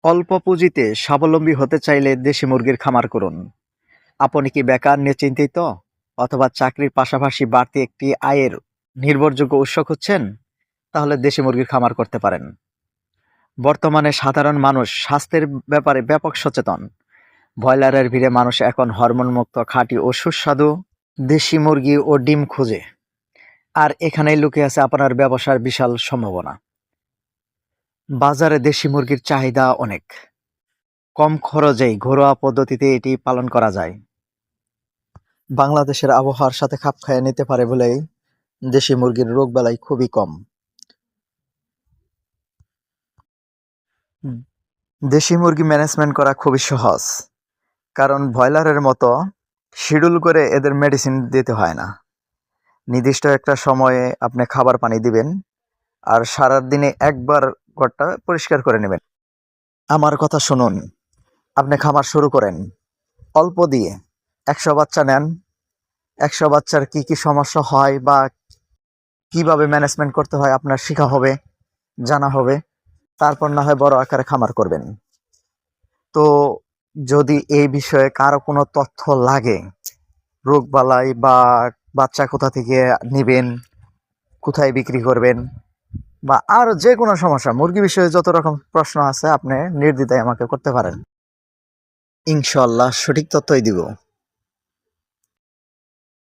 অল্প পুঁজিতে স্বাবলম্বী হতে চাইলে দেশি মুরগির খামার করুন। আপনি কি বেকার নিয়ে চিন্তিত, অথবা চাকরির পাশাপাশি বাড়তি একটি আয়ের নির্ভরযোগ্য উৎস খুঁজছেন? তাহলে দেশি মুরগির খামার করতে পারেন। বর্তমানে সাধারণ মানুষ স্বাস্থ্যের ব্যাপারে ব্যাপক সচেতন। ব্রয়লারের ভিড়ে মানুষ এখন হরমোন মুক্ত খাঁটি ও সুস্বাদু দেশি মুরগি ও ডিম খুঁজে। আর এখানেই লুকিয়ে আছে আপনার ব্যবসার বিশাল সম্ভাবনা। বাজারে দেশি মুরগির চাহিদা অনেক। কম খরচেই ঘরোয়া পদ্ধতিতে এটি পালন করা যায়। বাংলাদেশের আবহাওয়ার সাথে খাপ খাইয়ে নিতে পারে বলেই দেশি মুরগির রোগবালাই খুবই কম। দেশি মুরগি ম্যানেজমেন্ট করা খুবই সহজ, কারণ ব্রয়লারের মতো শিডিউল করে এদের মেডিসিন দিতে হয় না। নির্দিষ্ট একটা সময়ে আপনি খাবার পানি দিবেন, আর সারা দিনে একবার ঘরটা পরিষ্কার করে নেবেন। আমার কথা শুনুন, আপনি খামার শুরু করেন অল্প দিয়ে। 100 বাচ্চা নেন। 100 বাচ্চার কি কি সমস্যা হয় বা কিভাবে ম্যানেজমেন্ট করতে হয় আপনার শেখা হবে, জানা হবে। তারপর না হয় বড় আকারে খামার করবেন। তো যদি এই বিষয়ে কারো কোনো তথ্য লাগে, রোগবালাই বা বাচ্চা কোথা থেকে নেবেন, কোথায় বিক্রি করবেন, বা আর যে কোনো সমস্যা, মুরগি বিষয়ে যত রকম প্রশ্ন আছে আপনি নির্দ্বিধায় আমাকে করতে পারেন। ইনশাআল্লাহ সঠিক তথ্যই দিব।